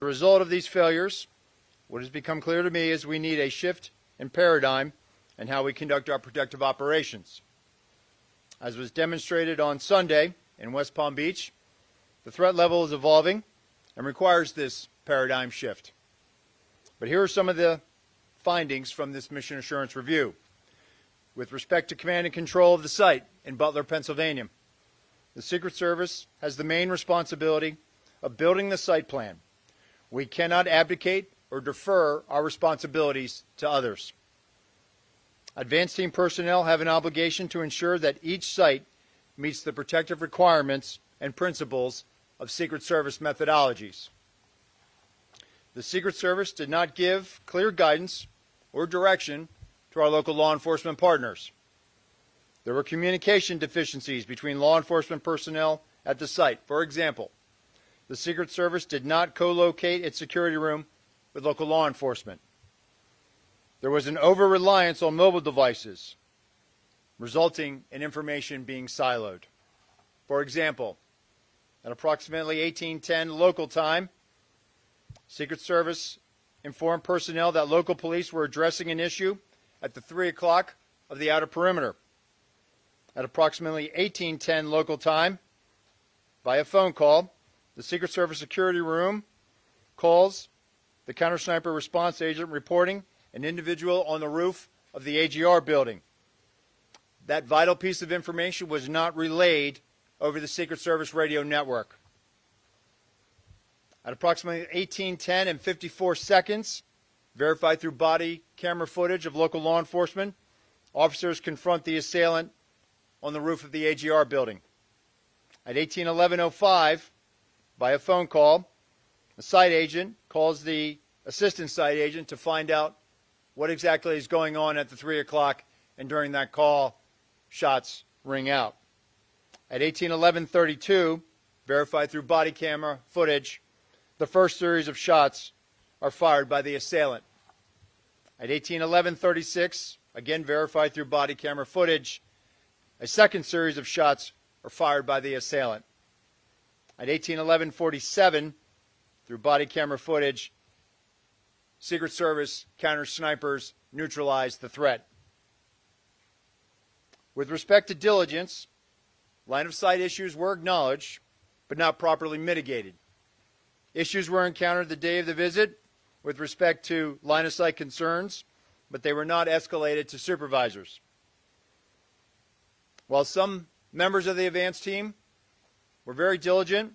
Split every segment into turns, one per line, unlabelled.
The result of these failures, what has become clear to me is we need a shift in paradigm in how we conduct our protective operations. As was demonstrated on Sunday in West Palm Beach, the threat level is evolving and requires this paradigm shift. But here are some of the findings from this mission assurance review. With respect to command and control of the site in Butler, Pennsylvania, the Secret Service has the main responsibility of building the site plan. We cannot abdicate or defer our responsibilities to others. Advanced team personnel have an obligation to ensure that each site meets the protective requirements and principles of Secret Service methodologies. The Secret Service did not give clear guidance or direction to our local law enforcement partners. There were communication deficiencies between law enforcement personnel at the site. For example, the Secret Service did not co-locate its security room with local law enforcement. There was an over-reliance on mobile devices, resulting in information being siloed. For example, at approximately 18:10 local time, Secret Service informed personnel that local police were addressing an issue at the 3 o'clock of the outer perimeter. At approximately 18:10 local time, via phone call, the Secret Service security room calls the counter-sniper response agent reporting an individual on the roof of the AGR building. That vital piece of information was not relayed over the Secret Service radio network. At approximately 18:10 and 54 seconds, verified through body camera footage of local law enforcement, officers confront the assailant on the roof of the AGR building. At 18:11:05, by a phone call, the site agent calls the assistant site agent to find out what exactly is going on at the 3 o'clock, and during that call, shots ring out. At 18:11:32, verified through body camera footage, the first series of shots are fired by the assailant. At 18:11:36, again verified through body camera footage, a second series of shots are fired by the assailant. At 18:11:47, through body camera footage, Secret Service counter-snipers neutralized the threat. With respect to diligence, line-of-sight issues were acknowledged, but not properly mitigated. Issues were encountered the day of the visit with respect to line-of-sight concerns, but they were not escalated to supervisors. While some members of the advance team were very diligent,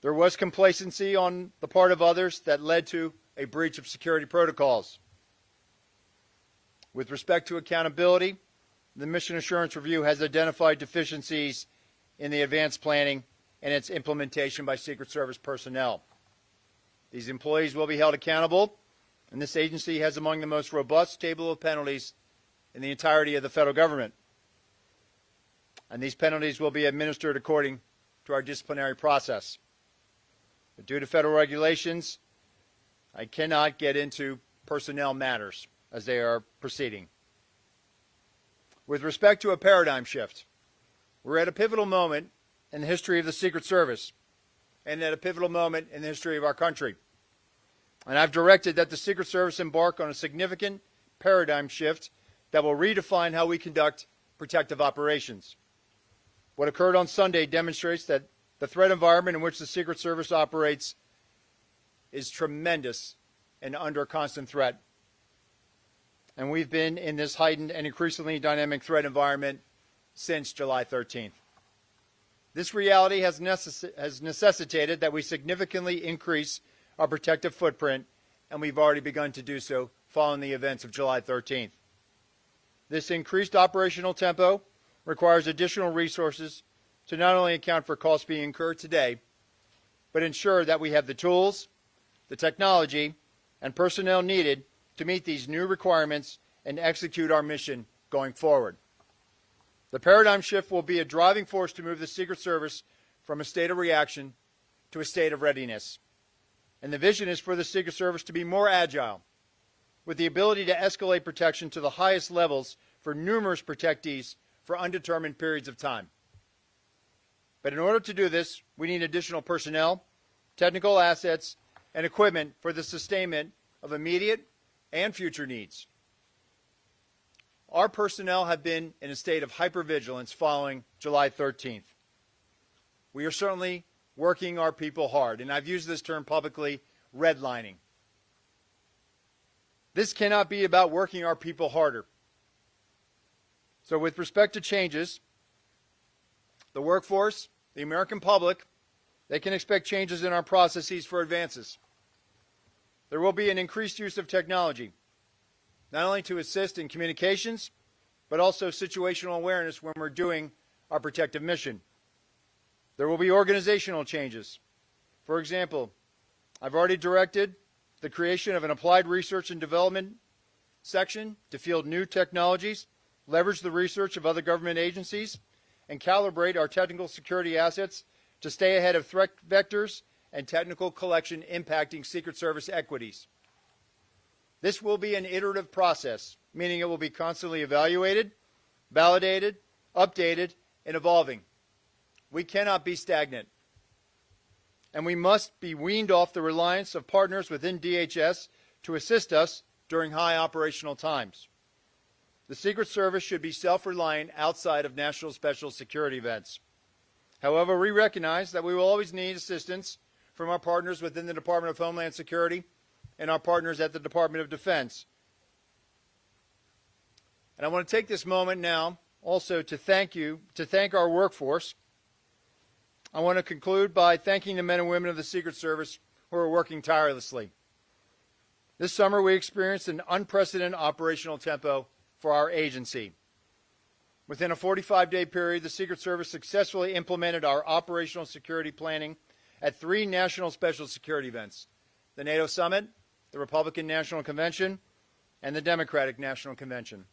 there was complacency on the part of others that led to a breach of security protocols. With respect to accountability, the Mission Assurance Review has identified deficiencies in the advanced planning and its implementation by Secret Service personnel. These employees will be held accountable, and this agency has among the most robust table of penalties in the entirety of the federal government. And these penalties will be administered according to our disciplinary process. But due to federal regulations, I cannot get into personnel matters as they are proceeding. With respect to a paradigm shift, we're at a pivotal moment in the history of the Secret Service and at a pivotal moment in the history of our country. And I've directed that the Secret Service embark on a significant paradigm shift that will redefine how we conduct protective operations. What occurred on Sunday demonstrates that the threat environment in which the Secret Service operates is tremendous and under constant threat. And we've been in this heightened and increasingly dynamic threat environment since July 13th. This reality has necessitated that we significantly increase our protective footprint, and we've already begun to do so following the events of July 13th. This increased operational tempo requires additional resources to not only account for costs being incurred today, but ensure that we have the tools, the technology, and personnel needed to meet these new requirements and execute our mission going forward. The paradigm shift will be a driving force to move the Secret Service from a state of reaction to a state of readiness. And the vision is for the Secret Service to be more agile, with the ability to escalate protection to the highest levels for numerous protectees for undetermined periods of time. But in order to do this, we need additional personnel, technical assets, and equipment for the sustainment of immediate and future needs. Our personnel have been in a state of hypervigilance following July 13th. We are certainly working our people hard, and I've used this term publicly, redlining. This cannot be about working our people harder. So with respect to changes, the workforce, the American public, they can expect changes in our processes for advances. There will be an increased use of technology, not only to assist in communications, but also situational awareness when we're doing our protective mission. There will be organizational changes. For example, I've already directed the creation of an applied research and development section to field new technologies, leverage the research of other government agencies, and calibrate our technical security assets to stay ahead of threat vectors and technical collection impacting Secret Service equities. This will be an iterative process, meaning it will be constantly evaluated, validated, updated, and evolving. We cannot be stagnant. And we must be weaned off the reliance of partners within DHS to assist us during high operational times. The Secret Service should be self-reliant outside of national special security events. However, we recognize that we will always need assistance from our partners within the Department of Homeland Security and our partners at the Department of Defense. And I want to take this moment now also to thank our workforce. I want to conclude by thanking the men and women of the Secret Service who are working tirelessly. This summer we experienced an unprecedented operational tempo for our agency. Within a 45-day period, the Secret Service successfully implemented our operational security planning at 3 national special security events: the NATO Summit, the Republican National Convention, and the Democratic National Convention.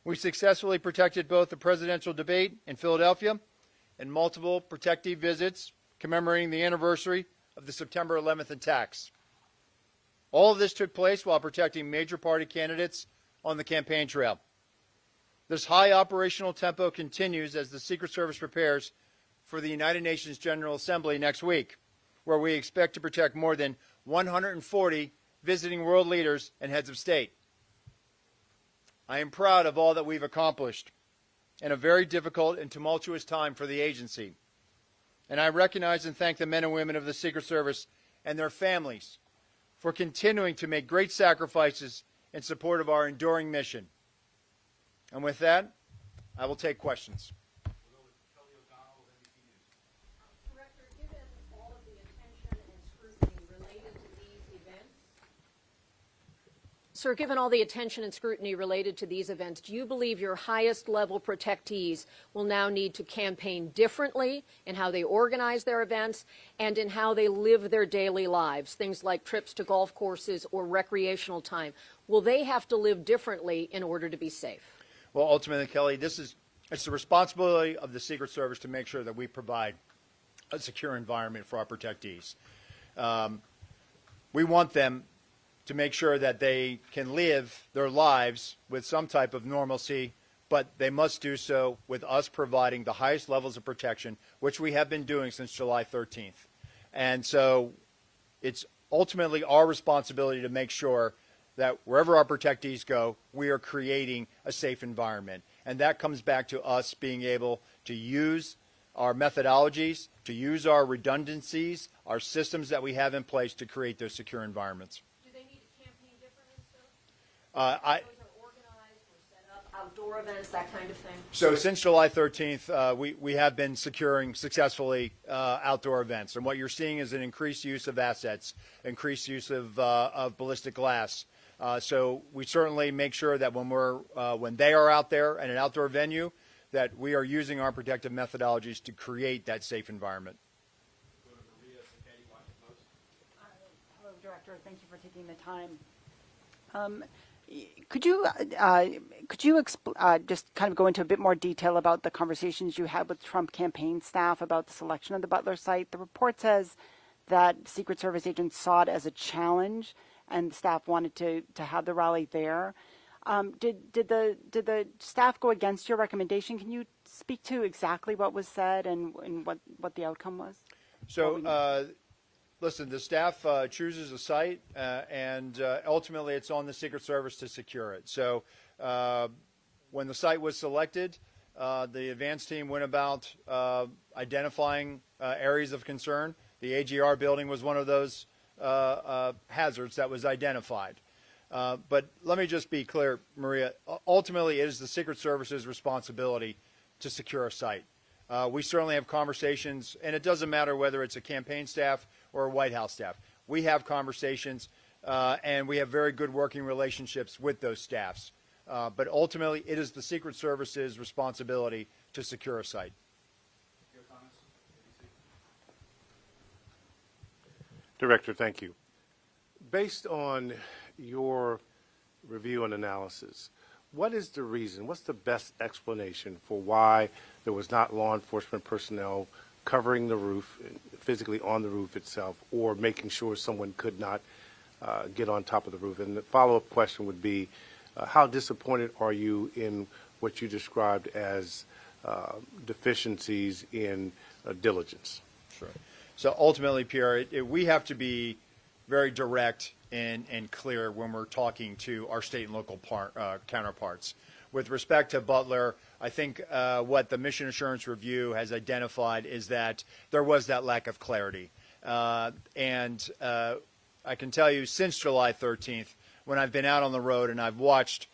We successfully protected both the presidential debate in Philadelphia and multiple protectee visits commemorating the anniversary of the September 11th attacks. All of this took place while protecting major party candidates on the campaign trail. This high operational tempo continues as the Secret Service prepares for the United Nations General Assembly next week, where we expect to protect more than 140 visiting world leaders and heads of state. I am proud of all that we've accomplished in a very difficult and tumultuous time for the agency. And I recognize and thank the men and women of the Secret Service and their families for continuing to make great sacrifices in support of our enduring mission. And with that, I will take questions.
Director, given all of the attention and scrutiny related to these events, Sir, given all the attention and scrutiny related to these events, do you believe your highest level protectees will now need to campaign differently in how they organize their events and in how they live their daily lives, things like trips to golf courses or recreational time? Will they have to live differently in order to be safe?
Well, ultimately, Kelly, it's the responsibility of the Secret Service to make sure that we provide a secure environment for our protectees. We want them to make sure that they can live their lives with some type of normalcy, but they must do so with us providing the highest levels of protection, which we have been doing since July 13th. And so it's ultimately our responsibility to make sure that wherever our protectees go, we are creating a safe environment. And that comes back to us being able to use our methodologies, to use our redundancies, our systems that we have in place to create those secure environments.
Do they need to campaign differently, sir?
Those
are organized or set up, outdoor events, that kind of thing?
So since July 13th, we have been securing successfully outdoor events. And what you're seeing is an increased use of assets, increased use of ballistic glass. So we certainly make sure that when they are out there at an outdoor venue, that we are using our protective methodologies to create that safe environment.
Hello, Director. Thank you for taking the time. Could you just kind of go into a bit more detail about the conversations you had with Trump campaign staff about the selection of the Butler site? The report says that Secret Service agents saw it as a challenge, and staff wanted to have the rally there. Did the staff go against your recommendation? Can you speak to exactly what was said and what the outcome was?
So Listen, the staff chooses a site, and ultimately it's on the Secret Service to secure it. So when the site was selected, the advance team went about identifying areas of concern. The AGR building was one of those hazards that was identified. But let me just be clear, Maria. Ultimately, it is the Secret Service's responsibility to secure a site. We certainly have conversations, and it doesn't matter whether it's a campaign staff or a White House staff. We have conversations, and we have very good working relationships with those staffs. But ultimately, it is the Secret Service's responsibility to secure a site.
Director, thank you. Based on your review and analysis, what is the reason, what's the best explanation for why there was not law enforcement personnel covering the roof, physically on the roof itself, or making sure someone could not get on top of the roof? And the follow-up question would be, how disappointed are you in what you described as deficiencies in diligence?
Sure. So ultimately, Pierre, we have to be very direct and clear when we're talking to our state and local counterparts. With respect to Butler, I think what the Mission Assurance Review has identified is that there was that lack of clarity. And I can tell you, since July 13th, when I've been out on the road and I've watched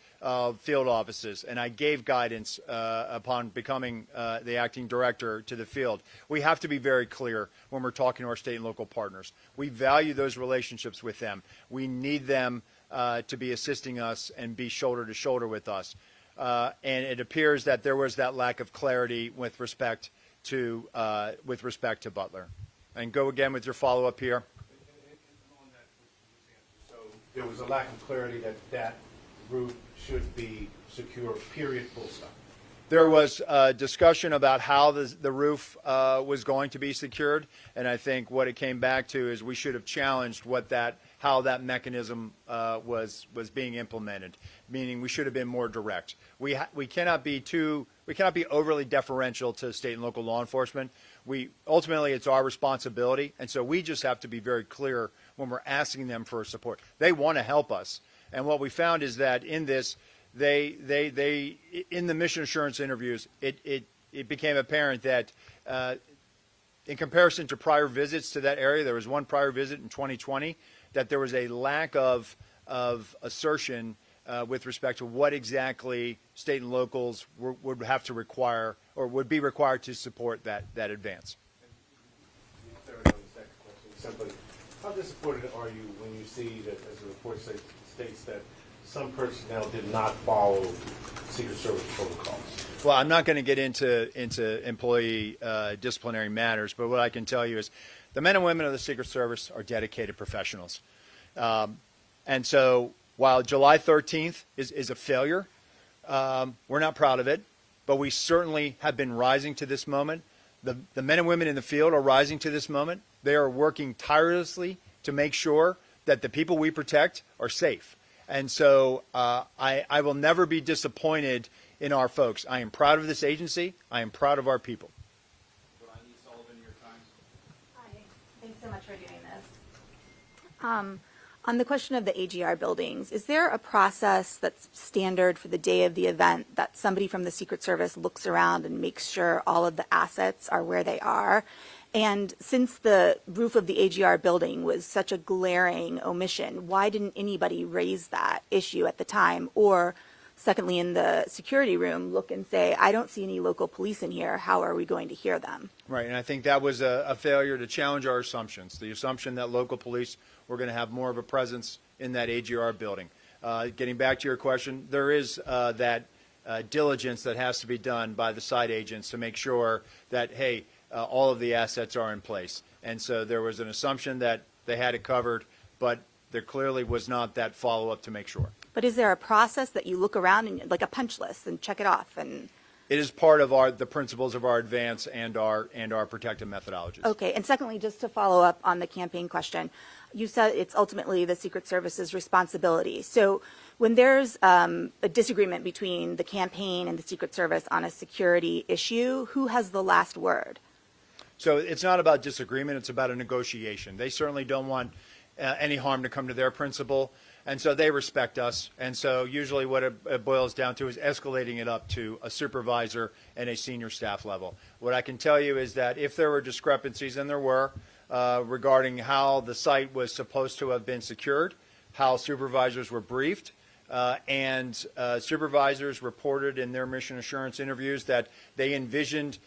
field offices, and I gave guidance upon becoming the acting director to the field. We have to be very clear when we're talking to our state and local partners. We value those relationships with them. We need them to be assisting us and be shoulder to shoulder with us. And it appears that there was that lack of clarity with respect to Butler. And go again with your follow-up here.
So there was a lack of clarity that roof should be secure, period, full stop.
There was discussion about how the roof was going to be secured, and I think what it came back to is we should have challenged how that mechanism was being implemented. Meaning, we should have been more direct. We cannot be overly deferential to state and local law enforcement. Ultimately it's our responsibility, and so we just have to be very clear when we're asking them for support. They want to help us. And what we found is that in this, they in the mission assurance interviews, it became apparent that in comparison to prior visits to that area, there was one prior visit in 2020, that there was a lack of assertion with respect to what exactly state and locals would have to require or would be required to support that advance.
Simply, how disappointed are you when you see that, as the report states, that some personnel did not follow Secret Service protocols?
Well, I'm not going to get into employee disciplinary matters, but what I can tell you is the men and women of the Secret Service are dedicated professionals. And so while July 13th is a failure, we're not proud of it, but we certainly have been rising to this moment. The men and women in the field are rising to this moment. They are working tirelessly to make sure that the people we protect are safe. And so I will never be disappointed in our folks. I am proud of this agency. I am proud of our people.
Hi, thanks so much for doing this. On the question of the AGR buildings, is there a process that's standard for the day of the event that somebody from the Secret Service looks around and makes sure all of the assets are where they are? And since the roof of the AGR building was such a glaring omission, why didn't anybody raise that issue at the time? Or secondly, in the security room, look and say, I don't see any local police in here. How are we going to hear them?
Right, and I think that was a failure to challenge our assumptions. The assumption that local police were going to have more of a presence in that AGR building. Getting back to your question, there is that diligence that has to be done by the site agents to make sure that, hey, all of the assets are in place. And so there was an assumption that they had it covered, but there clearly was not that follow-up to make sure.
But is there a process that you look around and like a punch list and check it off? And
it is part of the principles of our advance and our protective methodologies.
okay. And secondly, just to follow up on the campaign question, you said it's ultimately the Secret Service's responsibility. So when there's a disagreement between the campaign and the Secret Service on a security issue, who has the last word?
So it's not about disagreement, it's about a negotiation. They certainly don't want any harm to come to their principal, and so they respect us. And so usually what it boils down to is escalating it up to a supervisor and a senior staff level. What I can tell you is that if there were discrepancies, and there were, regarding how the site was supposed to have been secured, how supervisors were briefed, and supervisors reported in their mission assurance interviews that they envisioned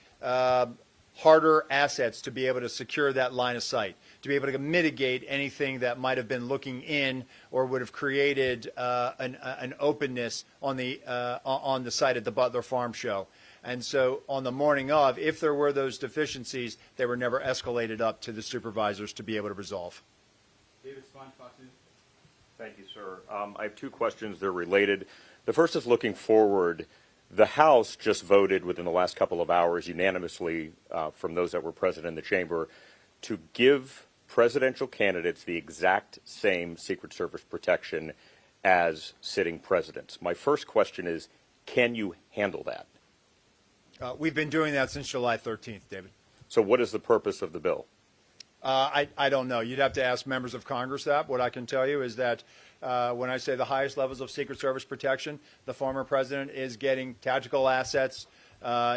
harder assets to be able to secure that line of sight, to be able to mitigate anything that might have been looking in or would have created an openness on the site at the Butler Farm Show. And so on the morning of, if there were those deficiencies, they were never escalated up to the supervisors to be able to resolve.
David Spahn, Fox News. Thank you, sir. I have two questions. They're related. The first is looking forward. The House just voted within the last couple of hours unanimously from those that were present in the chamber to give presidential candidates the exact same Secret Service protection as sitting presidents. My first question is, can you handle that?
We've been doing that since July 13th, David.
So what is the purpose of the bill?
I don't know. You'd have to ask members of Congress that. What I can tell you is that when I say the highest levels of Secret Service protection, the former president is getting tactical assets.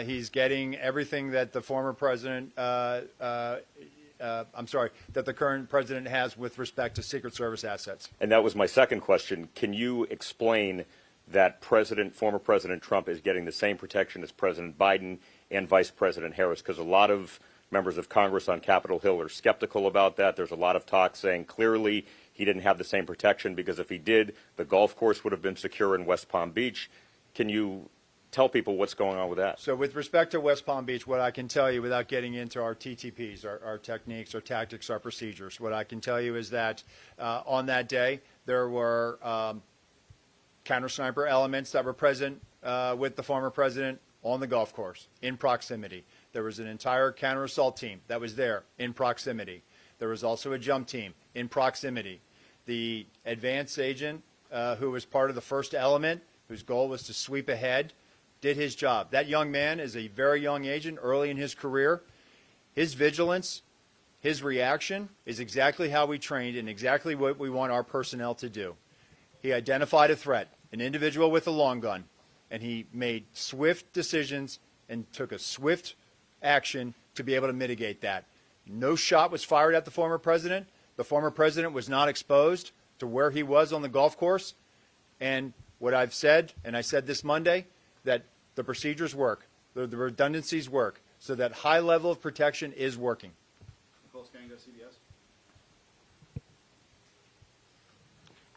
He's getting everything that the former president, that the current president has with respect to Secret Service assets.
And that was my second question. Can you explain that former President Trump is getting the same protection as President Biden and Vice President Harris? Because a lot of members of Congress on Capitol Hill are skeptical about that. There's a lot of talk saying clearly he didn't have the same protection because if he did, the golf course would have been secure in West Palm Beach. Can you tell people what's going on with that?
So with respect to West Palm Beach, what I can tell you without getting into our TTPs, our techniques, our tactics, our procedures, what I can tell you is that on that day there were counter-sniper elements that were present with the former president on the golf course in proximity. There was an entire counter-assault team that was there in proximity. There was also a jump team in proximity. The advance agent who was part of the first element, whose goal was to sweep ahead, did his job. That young man is a very young agent, early in his career. His vigilance, his reaction is exactly how we trained and exactly what we want our personnel to do. He identified a threat, an individual with a long gun, and he made swift decisions and took a swift action to be able to mitigate that. No shot was fired at the former president. The former president was not exposed to where he was on the golf course. And what I've said, and I said this Monday, that the procedures work, the redundancies work, so that high level of protection is working.
Nicole Scango, CBS.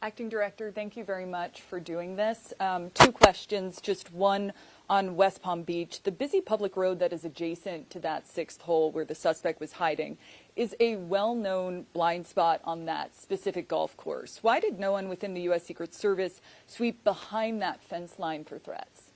Acting Director, thank you very much for doing this. Two questions, just one on West Palm Beach. The busy public road that is adjacent to that sixth hole where the suspect was hiding is a well-known blind spot on that specific golf course. Why did no one within the U.S. Secret Service sweep behind that fence line for threats?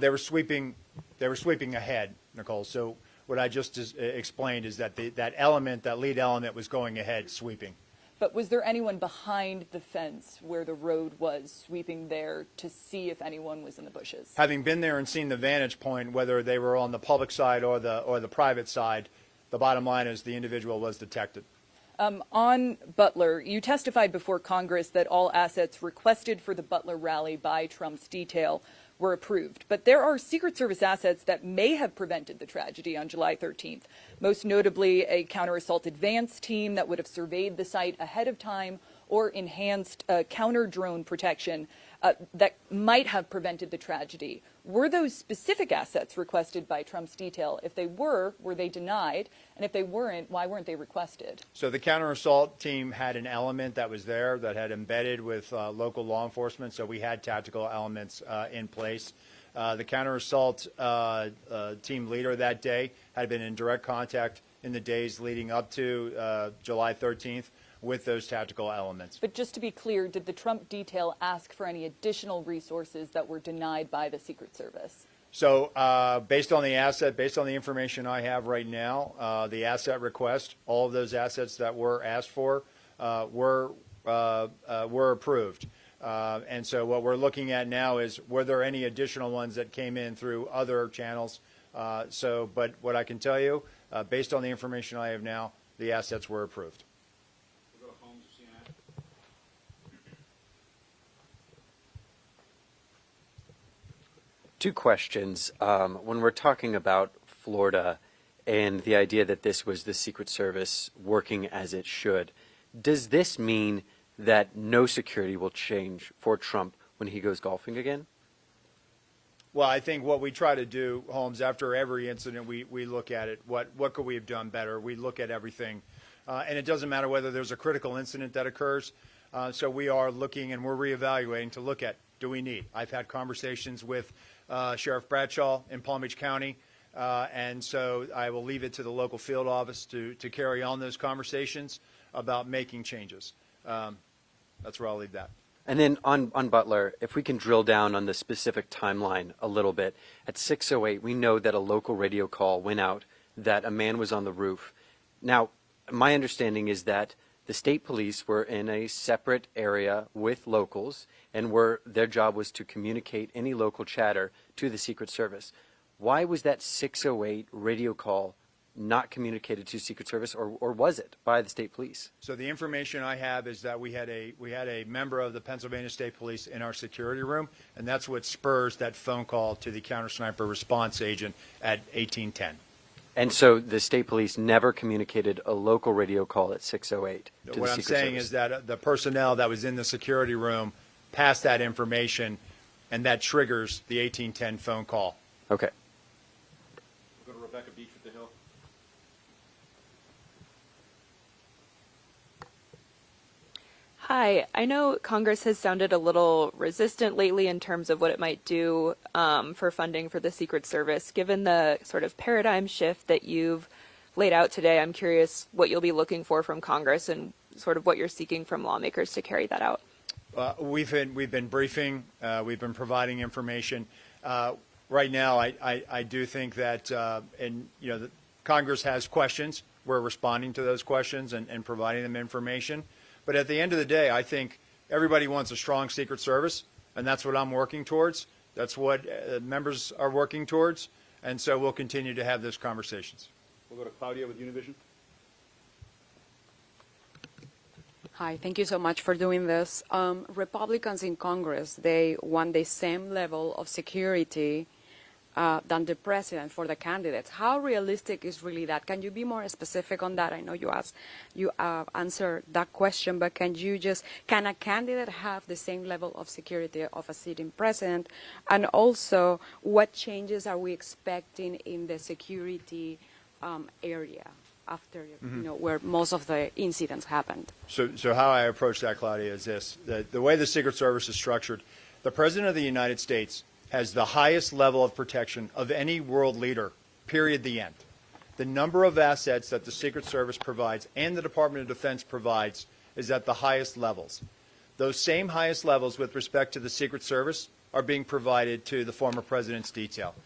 They were sweeping ahead, Nicole. So what I just explained is that that lead element was going ahead sweeping.
But was there anyone behind the fence where the road was sweeping there to see if anyone was in the bushes?
Having been there and seen the vantage point, whether they were on the public side or the private side, the bottom line is the individual was detected.
On Butler, you testified before Congress that all assets requested for the Butler rally by Trump's detail were approved. But there are Secret Service assets that may have prevented the tragedy on July 13th, most notably a counter-assault advance team that would have surveyed the site ahead of time or enhanced counter-drone protection that might have prevented the tragedy. Were those specific assets requested by Trump's detail? If they were they denied? And if they weren't, why weren't they requested?
So the counter-assault team had an element that was there that had embedded with local law enforcement, so we had tactical elements in place. The counter-assault team leader that day had been in direct contact in the days leading up to July 13th with those tactical elements.
But just to be clear, did the Trump detail ask for any additional resources that were denied by the Secret Service?
So based on the information I have right now, the asset request, all of those assets that were asked for were approved. And so what we're looking at now is, were there any additional ones that came in through other channels? But what I can tell you, Based on the information I have now, the assets were approved.
We'll go to Holmes or CNN.
Two questions. When we're talking about Florida and the idea that this was the Secret Service working as it should, does this mean that no security will change for Trump when he goes golfing again?
Well, I think what we try to do, Holmes, after every incident, we look at it. What could we have done better? We look at everything. And it doesn't matter whether there's a critical incident that occurs. So we are looking and we're reevaluating to look at, do we need? I've had conversations with Sheriff Bradshaw in Palm Beach County. And so I will leave it to the local field office to carry on those conversations about making changes. That's where I'll leave that.
And then on Butler, if we can drill down on the specific timeline a little bit, at 6:08, we know that a local radio call went out that a man was on the roof. Now, my understanding is that the state police were in a separate area with locals, and their job was to communicate any local chatter to the Secret Service. Why was that 6:08 radio call not communicated to Secret Service, or was it by the state police?
So the information I have is that we had a member of the Pennsylvania State Police in our security room, and that's what spurs that phone call to the counter sniper response agent at 1810.
And so the state police never communicated a local radio call at 6:08 to the
What I'm
Secret
saying
Service.
is that the personnel that was in the security room passed that information, and that triggers the 1810 phone call.
Okay.
We'll go to Rebecca Beach with the Hill.
Hi, I know Congress has sounded a little resistant lately in terms of what it might do for funding for the Secret Service. Given the sort of paradigm shift that you've laid out today, I'm curious what you'll be looking for from Congress and sort of what you're seeking from lawmakers to carry that out.
We've been briefing, we've been providing information. Right now, I do think that, Congress has questions. We're responding to those questions and providing them information. But at the end of the day, I think everybody wants a strong Secret Service, and that's what I'm working towards. That's what members are working towards, and so we'll continue to have those conversations.
We'll go to Claudia with Univision.
Hi, thank you so much for doing this. Republicans in Congress, they want the same level of security than the president for the candidates. How realistic is really that? Can you be more specific on that? I know you answered that question, but can a candidate have the same level of security of a sitting president? And also, what changes are we expecting in the security area after, where most of the incidents happened?
So how I approach that, Claudia, is this. The way the Secret Service is structured, the President of the United States has the highest level of protection of any world leader, period, the end. The number of assets that the Secret Service provides and the Department of Defense provides is at the highest levels. Those same highest levels with respect to the Secret Service are being provided to the former president's detail.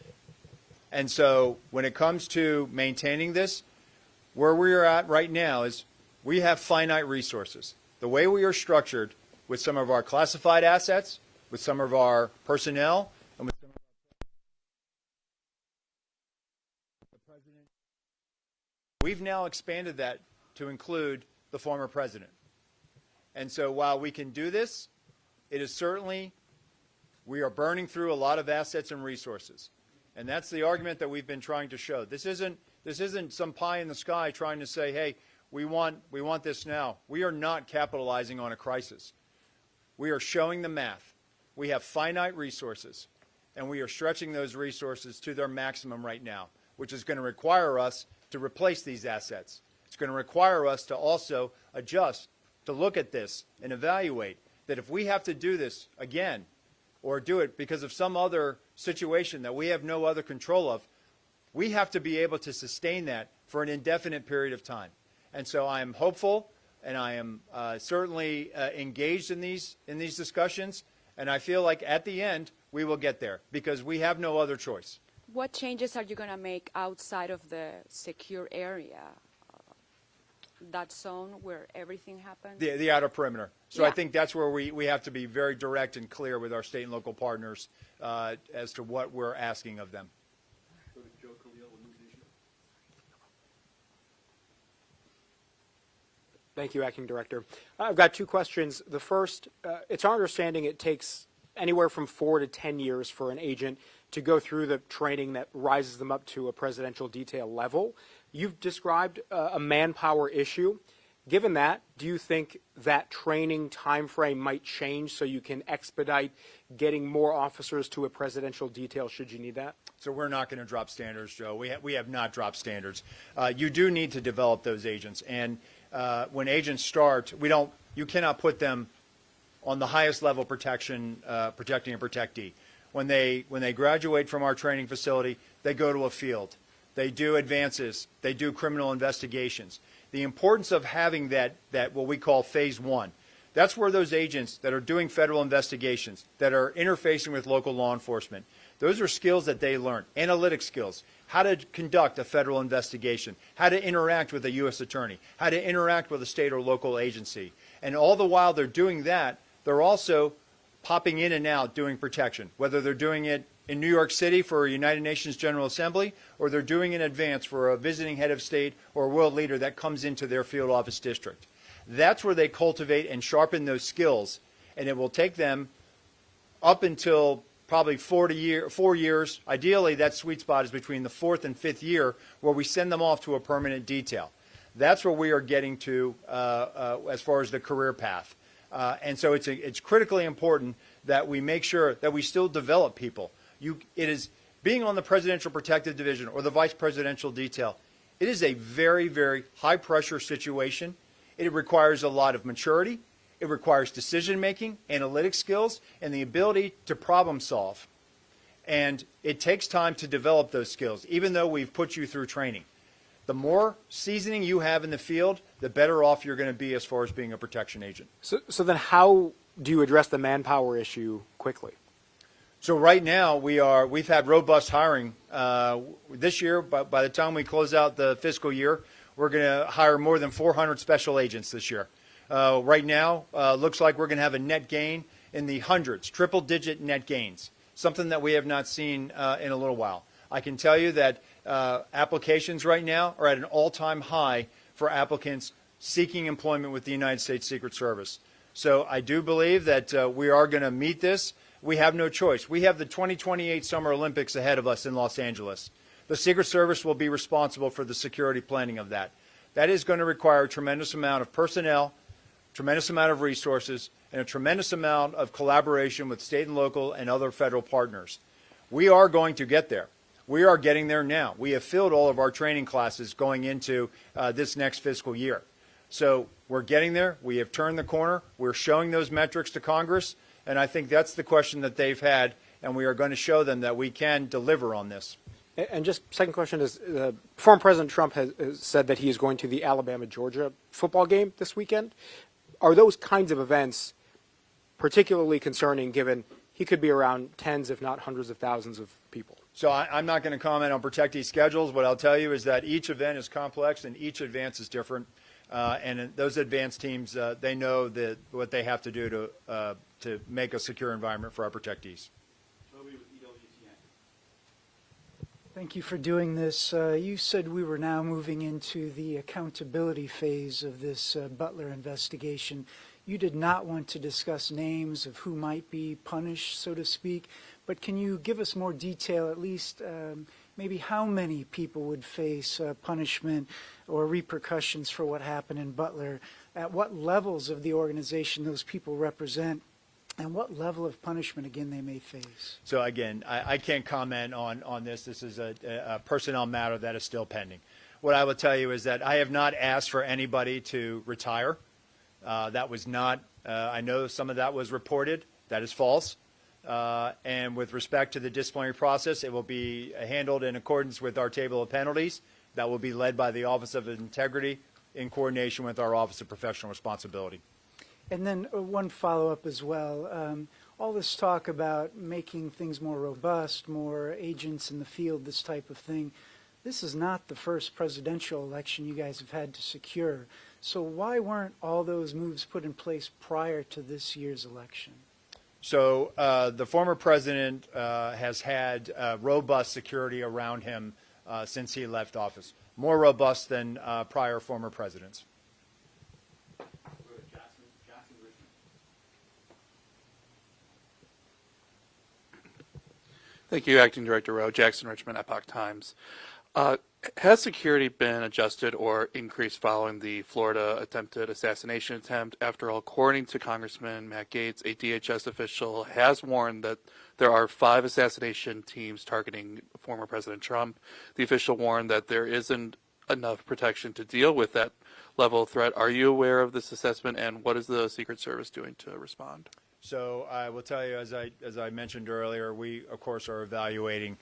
And so when it comes to maintaining this, where we are at right now is we have finite resources. The way we are structured with some of our classified assets, with some of our personnel, and with some of the president, we've now expanded that to include the former president. And so while we can do this, it is certainly, we are burning through a lot of assets and resources. And that's the argument that we've been trying to show. This isn't some pie in the sky trying to say, hey, we want this now. We are not capitalizing on a crisis. We are showing the math. We have finite resources, and we are stretching those resources to their maximum right now, which is going to require us to replace these assets. It's going to require us to also adjust, to look at this and evaluate that if we have to do this again or do it because of some other situation that we have no other control of, we have to be able to sustain that for an indefinite period of time. And so I am hopeful, and I am certainly engaged in these discussions, and I feel like at the end we will get there because we have no other choice.
What changes are you going to make outside of the secure area? That zone where everything happens?
The outer perimeter. So
Yeah.
I think that's where we have to be very direct and clear with our state and local partners as to what we're asking of them.
Go to Joe Khalil with News Nation.
Thank you, Acting Director. I've got two questions. The first, it's our understanding it takes anywhere from 4 to 10 years for an agent to go through the training that rises them up to a presidential detail level. You've described a manpower issue. Given that, do you think that training time frame might change so you can expedite getting more officers to a presidential detail should you need that?
So we're not going to drop standards, Joe. We have not dropped standards. You do need to develop those agents, and when agents start, you cannot put them on the highest level protecting a protectee. When they graduate from our training facility, they go to a field. They do advances. They do criminal investigations. The importance of having that what we call phase one, that's where those agents that are doing federal investigations, that are interfacing with local law enforcement, those are skills that they learn. Analytic skills, how to conduct a federal investigation, how to interact with a U.S. attorney, how to interact with a state or local agency. And all the while they're doing that, they're also popping in and out doing protection, whether they're doing it in New York City for a United Nations General Assembly, or they're doing in advance for a visiting head of state or a world leader that comes into their field office district. That's where they cultivate and sharpen those skills, and it will take them up until probably 4 years. Ideally, that sweet spot is between the 4th and 5th year, where we send them off to a permanent detail. That's where we are getting to as far as the career path. And so it's critically important that we make sure that we still develop people. It is being on the Presidential Protective Division or the Vice Presidential Detail. It is a very, very high-pressure situation. It requires a lot of maturity. It requires decision-making, analytic skills, and the ability to problem solve. And it takes time to develop those skills, even though we've put you through training. The more seasoning you have in the field, the better off you're going to be as far as being a protection agent.
So then how do you address the manpower issue quickly?
So right now we've had robust hiring this year. By the time we close out the fiscal year, we're going to hire more than 400 special agents this year. Right now, looks like we're going to have a net gain in the hundreds, triple-digit net gains, something that we have not seen in a little while. I can tell you that applications right now are at an all-time high for applicants seeking employment with the United States Secret Service. So I do believe that we are going to meet this. We have no choice. We have the 2028 Summer Olympics ahead of us in Los Angeles. The Secret Service will be responsible for the security planning of that. That is going to require a tremendous amount of personnel, tremendous amount of resources, and a tremendous amount of collaboration with state and local and other federal partners. We are going to get there. We are getting there now. We have filled all of our training classes going into this next fiscal year. So we're getting there. We have turned the corner. We're showing those metrics to Congress, and I think that's the question that they've had, and we are going to show them that we can deliver on this.
And just second question is, former President Trump has said that he is going to the Alabama-Georgia football game this weekend. Are those kinds of events particularly concerning, given he could be around tens, if not hundreds of thousands of people?
So I'm not going to comment on protectee schedules. What I'll tell you is that each event is complex and each advance is different. And those advance teams, they know what they have to do to make a secure environment for our protectees.
Thank you for doing this. You said we were now moving into the accountability phase of this Butler investigation. You did not want to discuss names of who might be punished, so to speak, but can you give us more detail, at least maybe how many people would face punishment or repercussions for what happened in Butler, at what levels of the organization those people represent, and what level of punishment, again, they may face?
So, again, I can't comment on this. This is a personnel matter that is still pending. What I will tell you is that I have not asked for anybody to retire. That was not, I know some of that was reported. That is false. And with respect to the disciplinary process, it will be handled in accordance with our table of penalties. That will be led by the Office of Integrity in coordination with our Office of Professional Responsibility.
And then one follow-up as well. All this talk about making things more robust, more agents in the field, this type of thing, this is not the first presidential election you guys have had to secure. So why weren't all those moves put in place prior to this year's election?
So the former president has had robust security around him since he left office, more robust than prior former presidents.
Thank you, Acting Director Rowe. Jackson Richmond, Epoch Times. Has security been adjusted or increased following the Florida attempted assassination attempt? After all, according to Congressman Matt Gaetz, a DHS official has warned that there are 5 assassination teams targeting former President Trump. The official warned that there isn't enough protection to deal with that level of threat. Are you aware of this assessment, and what is the Secret Service doing to respond?
So I will tell you, as I mentioned earlier, we, of course, are evaluating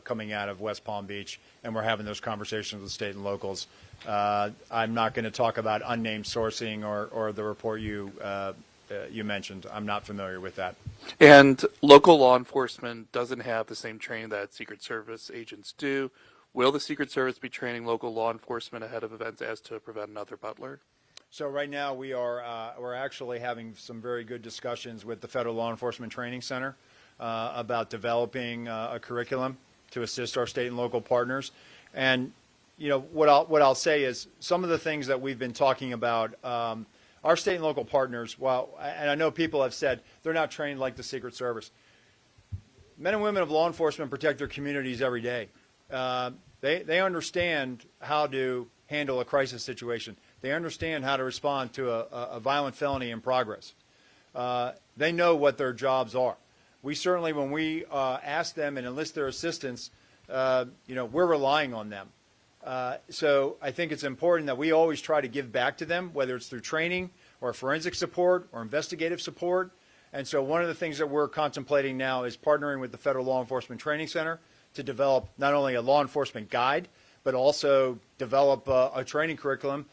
coming out of West Palm Beach, and we're having those conversations with state and locals. I'm not going to talk about unnamed sourcing or the report you mentioned. I'm not familiar with that.
And local law enforcement doesn't have the same training that Secret Service agents do. Will the Secret Service be training local law enforcement ahead of events as to prevent another Butler?
So right now we're actually having some very good discussions with the Federal Law Enforcement Training Center about developing a curriculum to assist our state and local partners. And you know what I'll say is some of the things that we've been talking about. Our state and local partners, and I know people have said they're not trained like the Secret Service. Men and women of law enforcement protect their communities every day. They understand how to handle a crisis situation. They understand how to respond to a violent felony in progress. They know what their jobs are. We certainly, when we ask them and enlist their assistance, we're relying on them. So I think it's important that we always try to give back to them, whether it's through training or forensic support or investigative support. And so one of the things that we're contemplating now is partnering with the Federal Law Enforcement Training Center to develop not only a law enforcement guide, but also develop a training curriculum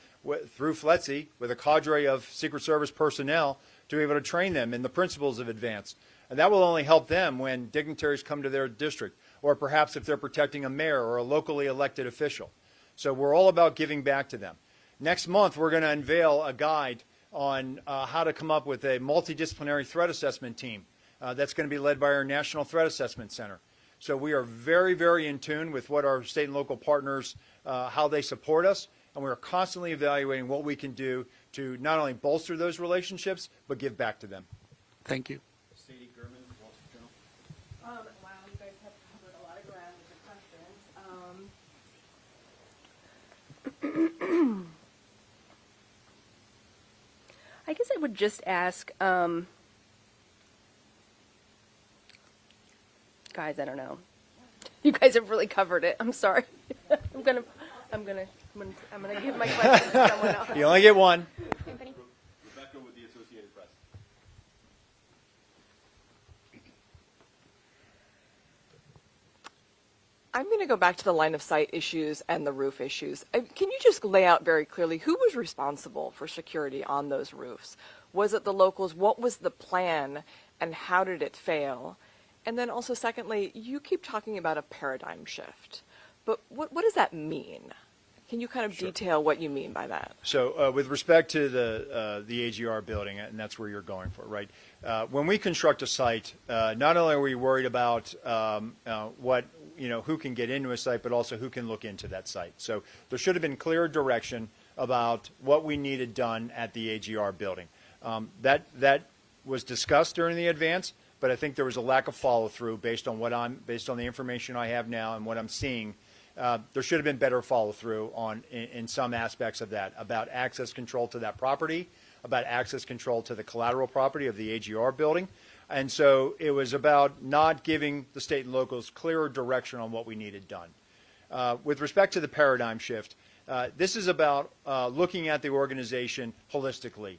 through FLETC with a cadre of Secret Service personnel to be able to train them in the principles of advance. And that will only help them when dignitaries come to their district, or perhaps if they're protecting a mayor or a locally elected official. So we're all about giving back to them. Next month, we're going to unveil a guide on how to come up with a multidisciplinary threat assessment team that's going to be led by our National Threat Assessment Center. So we are very, very in tune with what our state and local partners, how they support us, and we are constantly evaluating what we can do to not only bolster those relationships, but give back to them.
Thank you.
Sadie Gurman, Wall Street Journal.
Wow, you guys have covered a lot of ground with the questions. I guess I would just ask, guys, I don't know. You guys have really covered it. I'm sorry. I'm gonna give my question to someone else.
You only get one.
Rebecca with the Associated Press.
I'm going to go back to the line of sight issues and the roof issues. Can you just lay out very clearly who was responsible for security on those roofs? Was it the locals? What was the plan and how did it fail? And then also secondly, you keep talking about a paradigm shift, but what does that mean? Can you kind of detail what you mean by that?
So with respect to the AGR building, and that's where you're going for, right? When we construct a site, not only are we worried about who can get into a site, but also who can look into that site. So there should have been clear direction about what we needed done at the AGR building. That was discussed during the advance, but I think there was a lack of follow through based on the information I have now and what I'm seeing. There should have been better follow through in some aspects of that, about access control to that property, about access control to the collateral property of the AGR building. And so it was about not giving the state and locals clearer direction on what we needed done. With respect to the paradigm shift, this is about looking at the organization holistically.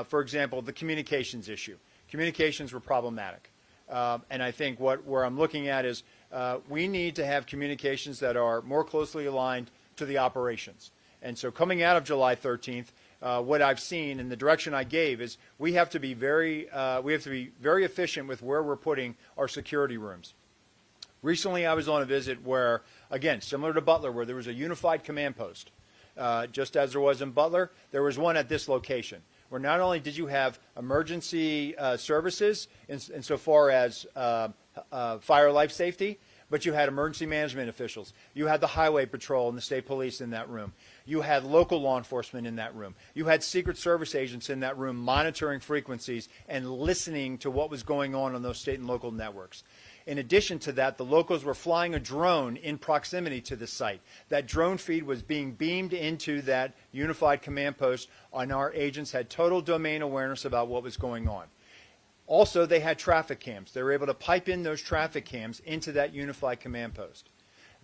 For example, the communications issue. Communications were problematic. And I think where I'm looking at is we need to have communications that are more closely aligned to the operations. And so coming out of July 13th, what I've seen and the direction I gave is we have to be very efficient with where we're putting our security rooms. Recently, I was on a visit where, again, similar to Butler, where there was a unified command post. Just as there was in Butler, there was one at this location, where not only did you have emergency services insofar as fire life safety, but you had emergency management officials. You had the highway patrol and the state police in that room. You had local law enforcement in that room. You had Secret Service agents in that room monitoring frequencies and listening to what was going on those state and local networks. In addition to that, the locals were flying a drone in proximity to the site. That drone feed was being beamed into that unified command post, and our agents had total domain awareness about what was going on. Also, they had traffic cams. They were able to pipe in those traffic cams into that unified command post.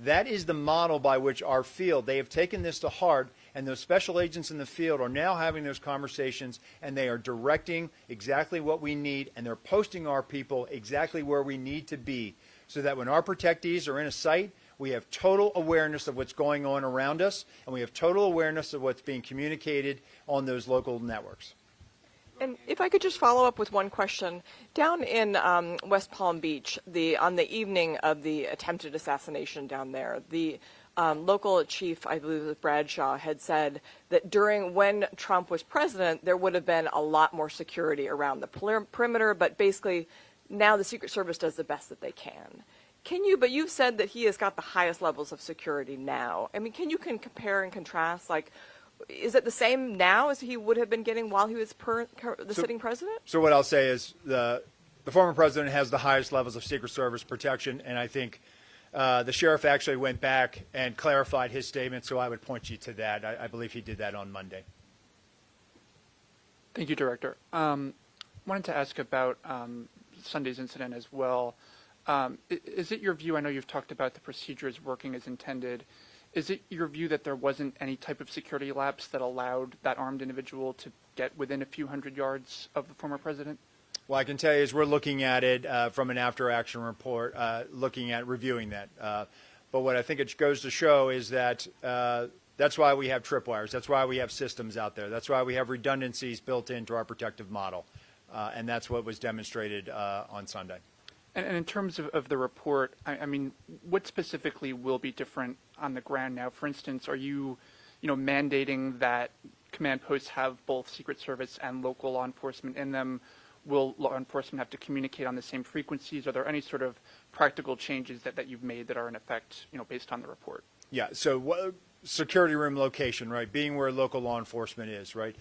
That is the model by which our field, they have taken this to heart, and those special agents in the field are now having those conversations, and they are directing exactly what we need, and they're posting our people exactly where we need to be, so that when our protectees are in a site, we have total awareness of what's going on around us, and we have total awareness of what's being communicated on those local networks.
And if I could just follow up with one question. Down in West Palm Beach, on the evening of the attempted assassination down there, the local chief, I believe it was Bradshaw, had said that when Trump was president, there would have been a lot more security around the perimeter, but basically now the Secret Service does the best that they can. But you've said that he has got the highest levels of security now. I mean, can you compare and contrast, like, is it the same now as he would have been getting while he was sitting president?
So what I'll say is the former president has the highest levels of Secret Service protection, and I think the sheriff actually went back and clarified his statement, so I would point you to that. I believe he did that on Monday.
Thank you, Director. Wanted to ask about Sunday's incident as well. Is it your view, I know you've talked about the procedures working as intended, is it your view that there wasn't any type of security lapse that allowed that armed individual to get within a few hundred yards of the former president?
Well, I can tell you is we're looking at it from an after-action report, looking at reviewing that. But what I think it goes to show is that that's why we have tripwires. That's why we have systems out there. That's why we have redundancies built into our protective model. And that's what was demonstrated on Sunday.
And in terms of the report, I mean, what specifically will be different on the ground now? For instance, are you mandating that command posts have both Secret Service and local law enforcement in them? Will law enforcement have to communicate on the same frequencies? Are there any sort of practical changes that you've made that are in effect, based on the report?
Yeah, so security room location, right, being where local law enforcement is, right?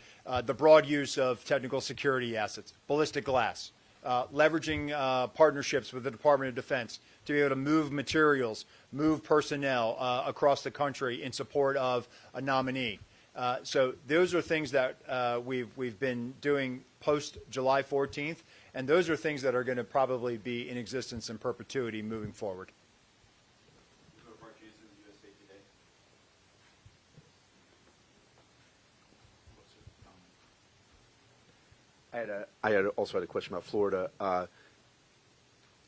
The broad use of technical security assets, ballistic glass, leveraging partnerships with the Department of Defense to be able to move materials, move personnel across the country in support of a nominee. So those are things that we've been doing post July 14th, and those are things that are going to probably be in existence in perpetuity moving forward.
I had also had a question about Florida.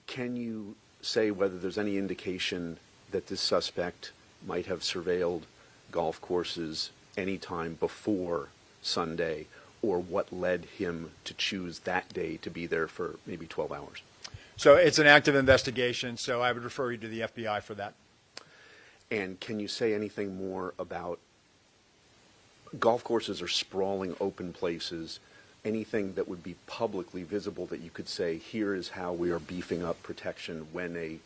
Can you say whether there's any indication that this suspect might have surveilled golf courses any time before Sunday, or what led him to choose that day to be there for maybe 12 hours?
So it's an active investigation, so I would refer you to the FBI for that.
And can you say anything more about golf courses or sprawling open places, anything that would be publicly visible that you could say, here is how we are beefing up protection when a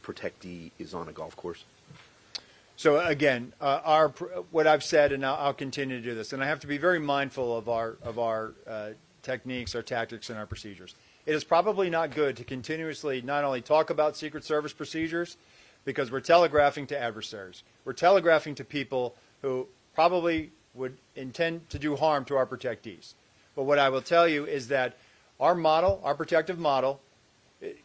protectee is on a golf course?
So again, what I've said, and I'll continue to do this, and I have to be very mindful of our techniques, our tactics, and our procedures. It is probably not good to continuously not only talk about Secret Service procedures, because we're telegraphing to adversaries. We're telegraphing to people who probably would intend to do harm to our protectees. But what I will tell you is that our model, our protective model,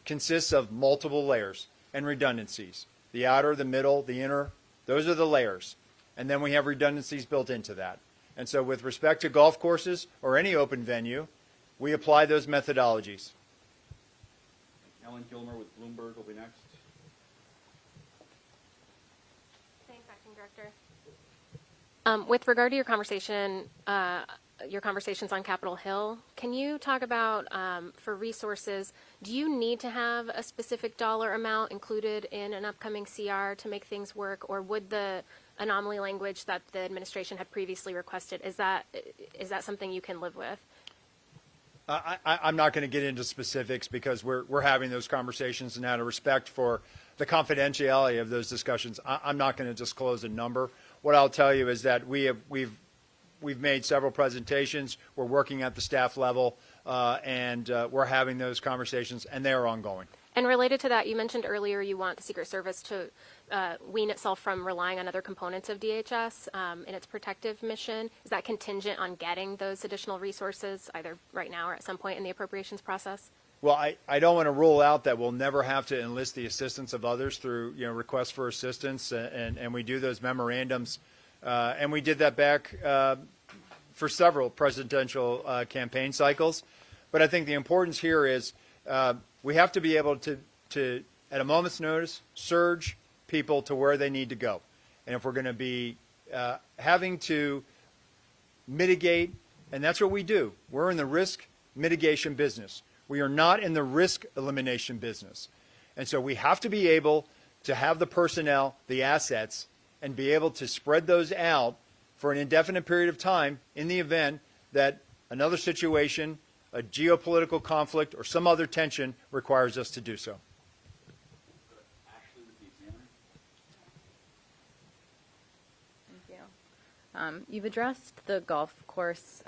consists of multiple layers and redundancies. The outer, the middle, the inner, those are the layers. And then we have redundancies built into that. And so with respect to golf courses or any open venue, we apply those methodologies.
Ellen Gilmer with Bloomberg will be next.
Thanks, Acting Director. With regard to your conversations on Capitol Hill, can you talk about, for resources, do you need to have a specific dollar amount included in an upcoming CR to make things work, or would the anomaly language that the administration had previously requested, is that something you can live with?
I'm not going to get into specifics because we're having those conversations, and out of respect for the confidentiality of those discussions, I'm not going to disclose a number. What I'll tell you is that we've made several presentations. We're working at the staff level, and we're having those conversations, and they are ongoing.
And related to that, you mentioned earlier you want the Secret Service to wean itself from relying on other components of DHS in its protective mission. Is that contingent on getting those additional resources, either right now or at some point in the appropriations process?
Well, I don't want to rule out that we'll never have to enlist the assistance of others through requests for assistance, and we do those memorandums, and we did that back for several presidential campaign cycles. But I think the importance here is we have to be able to at a moment's notice surge people to where they need to go, and if we're going to be having to mitigate, and that's what we do. We're in the risk mitigation business. We are not in the risk elimination business. And so we have to be able to have the personnel, the assets, and be able to spread those out for an indefinite period of time in the event that another situation, a geopolitical conflict, or some other tension requires us to do so.
Thank you. You've addressed the golf course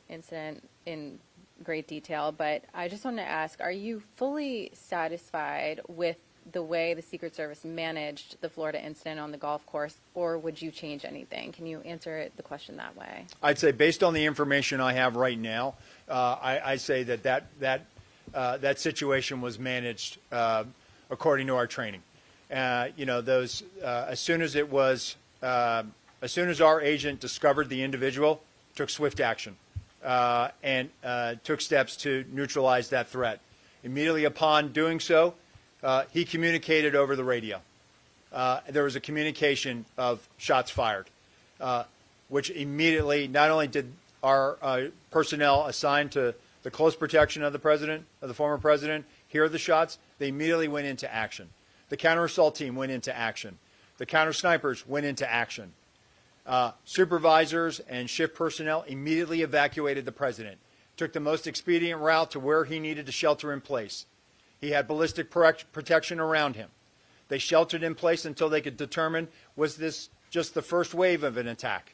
incident in great detail, but I just want to ask, are you fully satisfied with the way the Secret Service managed the Florida incident on the golf course, or would you change anything? Can you answer the question that way?
I'd say based on the information I have right now, I say that situation was managed according to our training. As soon as our agent discovered the individual, took swift action. And took steps to neutralize that threat. Immediately upon doing so, he communicated over the radio. There was a communication of shots fired, which immediately, not only did our personnel assigned to the close protection of the president, of the former president, hear the shots, they immediately went into action. The counter-assault team went into action. The counter-snipers went into action. Supervisors and shift personnel immediately evacuated the president, took the most expedient route to where he needed to shelter in place. He had ballistic protection around him. They sheltered in place until they could determine, was this just the first wave of an attack?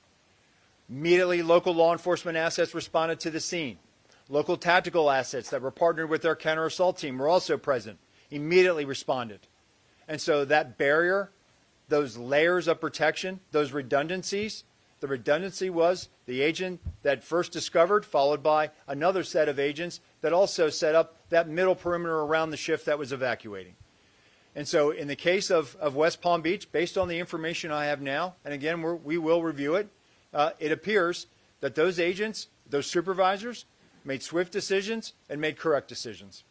Immediately, local law enforcement assets responded to the scene. Local tactical assets that were partnered with our counter-assault team were also present, immediately responded. And so that barrier, those layers of protection, those redundancies, the redundancy was the agent that first discovered, followed by another set of agents that also set up that middle perimeter around the shift that was evacuating. And so in the case of West Palm Beach, based on the information I have now, and again, we will review it, it appears that those agents, those supervisors, made swift decisions and made correct decisions.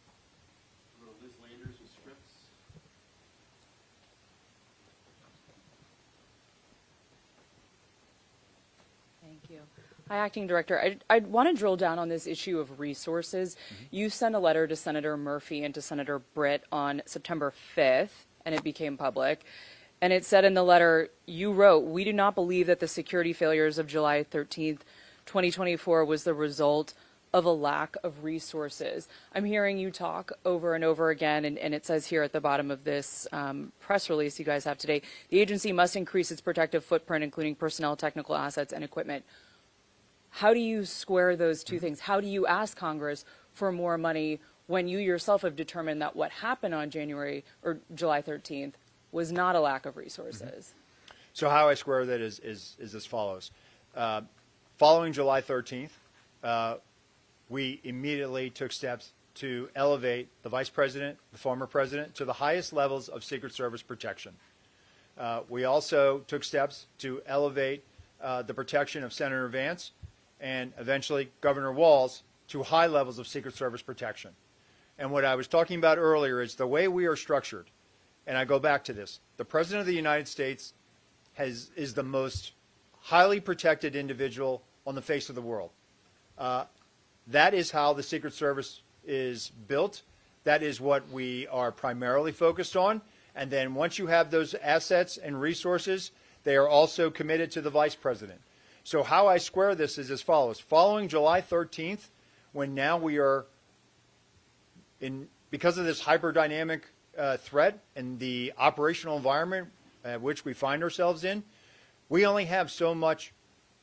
Hi, Acting Director. I want to drill down on this issue of resources. You sent a letter to Senator Murphy and to Senator Britt on September 5th, and it became public. And it said in the letter, you wrote, "We do not believe that the security failures of July 13th, 2024 was the result of a lack of resources." I'm hearing you talk over and over again, and it says here at the bottom of this press release you guys have today, the agency must increase its protective footprint, including personnel, technical assets, and equipment. How do you square those two things? How do you ask Congress for more money when you yourself have determined that what happened on July 13th was not a lack of resources?
So how I square that is as follows. Following July 13th, we immediately took steps to elevate the Vice President, the former President, to the highest levels of Secret Service protection. We also took steps to elevate the protection of Senator Vance and eventually Governor Walz to high levels of Secret Service protection. And what I was talking about earlier is the way we are structured, and I go back to this, the President of the United States is the most highly protected individual on the face of the world. That is how the Secret Service is built. That is what we are primarily focused on. And then once you have those assets and resources, they are also committed to the Vice President. So how I square this is as follows. Following July 13th, when now we are because of this hyperdynamic threat and the operational environment which we find ourselves in, we only have so much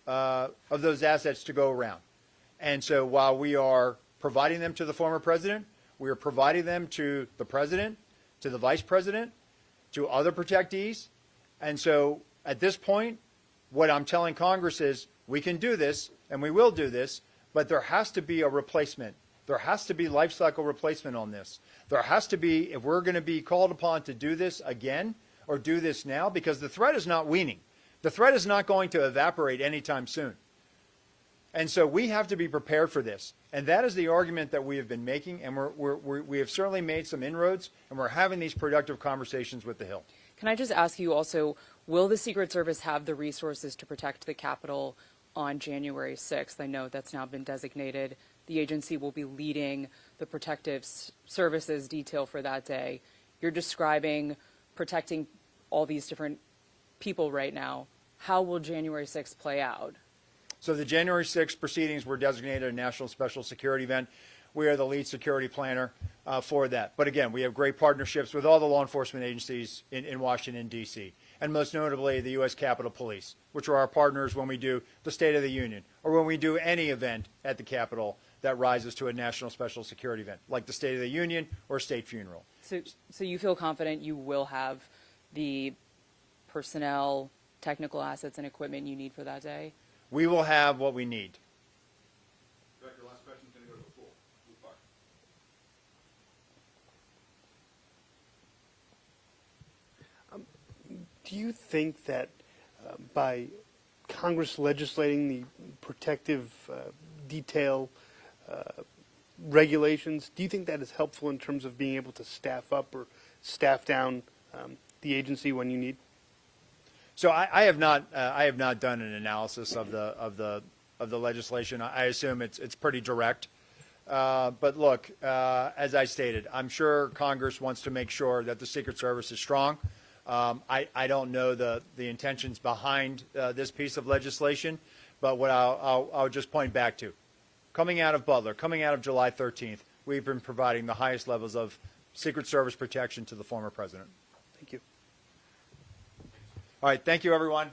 of those assets to go around. And so while we are providing them to the former president, we are providing them to the president to the vice president, to other protectees. And so at this point, what I'm telling Congress is we can do this and we will do this, but there has to be a replacement. There has to be life cycle replacement on this. There has to be, if we're going to be called upon to do this again or do this now, because the threat is not waning. The threat is not going to evaporate anytime soon. And so we have to be prepared for this. And that is the argument that we have been making, and we have certainly made some inroads, and we're having these productive conversations with the Hill.
Can I just ask you also, will the Secret Service have the resources to protect the Capitol on January 6th? I know that's now been designated. The agency will be leading the protective services detail for that day. You're describing protecting all these different people right now. How will January 6th play out?
So the January 6th proceedings were designated a national special security event. We are the lead security planner for that. But again, we have great partnerships with all the law enforcement agencies in Washington, D.C., and most notably the U.S. Capitol Police, which are our partners when we do the State of the Union or when we do any event at the Capitol that rises to a national special security event, like the State of the Union or state funeral.
So you feel confident you will have the personnel, technical assets, and equipment you need for that day?
We will have what we need.
Director, last question is going to go to the floor.
Do you think that by Congress legislating the protective detail regulations, do you think that is helpful in terms of being able to staff up or staff down the agency when you need?
So I have not done an analysis of the legislation. I assume it's pretty direct. But look, as I stated, I'm sure Congress wants to make sure that the Secret Service is strong. I don't know the intentions behind this piece of legislation, but what I'll just point back to, coming out of Butler, coming out of July 13th, we've been providing the highest levels of Secret Service protection to the former president.
Thank you.
All right, thank you, everyone.